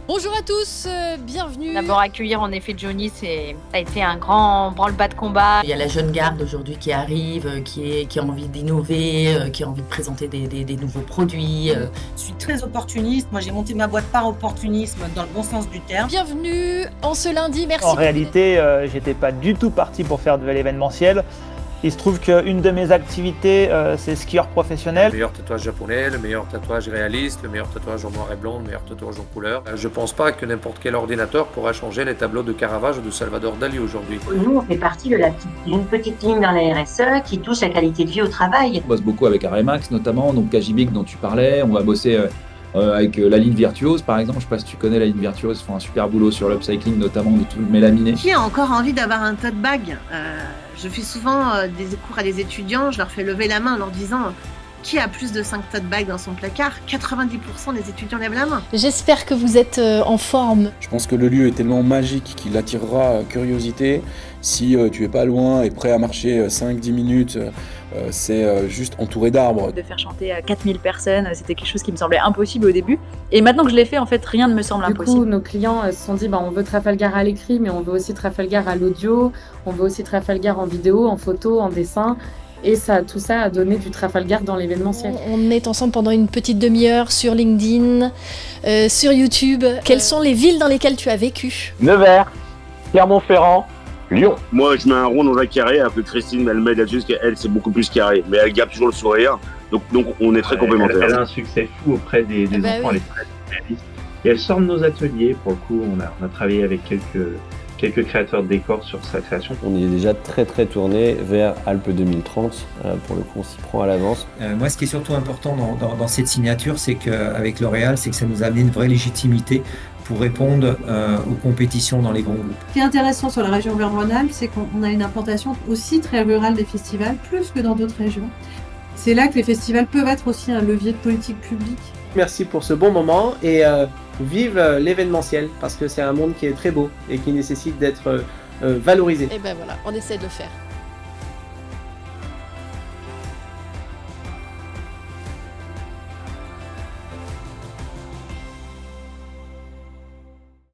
Bonjour à tous, bienvenue. D'abord accueillir en effet Johnny, ça a été un grand branle-bas de combat. Il y a la jeune garde aujourd'hui qui arrive, qui a envie d'innover, qui a envie de présenter des nouveaux produits. Je suis très opportuniste. Moi, j'ai monté ma boîte par opportunisme dans le bon sens du terme. Bienvenue en ce lundi, merci. En réalité, j'étais pas du tout parti pour faire de l'événementiel. Il se trouve qu'une de mes activités, c'est skieur professionnel. Le meilleur tatouage japonais, le meilleur tatouage réaliste, le meilleur tatouage en noir et blanc, le meilleur tatouage en couleur. Je pense pas que n'importe quel ordinateur pourra changer les tableaux de Caravage ou de Salvador Dali aujourd'hui. Nous, on fait partie de d'une petite ligne dans la RSE qui touche la qualité de vie au travail. On bosse beaucoup avec Aremax notamment, donc Kajibic dont tu parlais. On va bosser avec la ligne Virtuose par exemple. Je sais pas si tu connais la ligne Virtuose, ils font un super boulot sur l'upcycling notamment de tout le mélaminé. Qui a encore envie d'avoir un tote bag? Je fais souvent des cours à des étudiants, je leur fais lever la main en leur disant qui a plus de 5 tote bags dans son placard? 90% des étudiants lèvent la main. J'espère que vous êtes en forme. Je pense que le lieu est tellement magique qu'il attirera curiosité. Si tu es pas loin et prêt à marcher 5-10 minutes, c'est juste entouré d'arbres. De faire chanter à 4000 personnes, c'était quelque chose qui me semblait impossible au début. Et maintenant que je l'ai fait, en fait, rien ne me semble impossible. Du coup, nos clients se sont dit, on veut Trafalgar à l'écrit, mais on veut aussi Trafalgar à l'audio, on veut aussi Trafalgar en vidéo, en photo, en dessin. Et tout ça a donné du Trafalgar dans l'événementiel. On est ensemble pendant une petite demi-heure sur LinkedIn, sur YouTube. Quelles sont les villes dans lesquelles tu as vécu? Nevers, Clermont-Ferrand, Lyon. Moi, je mets un rond dans un carré, alors que Christine, elle met là-dessus, parce qu'elle, c'est beaucoup plus carré. Mais elle garde toujours le sourire, donc on est très complémentaires. Elle a un succès fou auprès des enfants, elle est très réaliste. Et elle sort de nos ateliers, pour le coup, on a travaillé avec quelques créateurs de décors sur sa création. On y est déjà très tourné vers Alpes 2030, pour le coup on s'y prend à l'avance. Moi ce qui est surtout important dans cette signature, c'est qu'avec L'Oréal, c'est que ça nous a amené une vraie légitimité pour répondre aux compétitions dans les grands groupes. Ce qui est intéressant sur la région Auvergne-Rhône-Alpes, c'est qu'on a une implantation aussi très rurale des festivals, plus que dans d'autres régions. C'est là que les festivals peuvent être aussi un levier de politique publique. Merci pour ce bon moment et vive l'événementiel parce que c'est un monde qui est très beau et qui nécessite d'être valorisé. Et ben voilà, on essaie de le faire.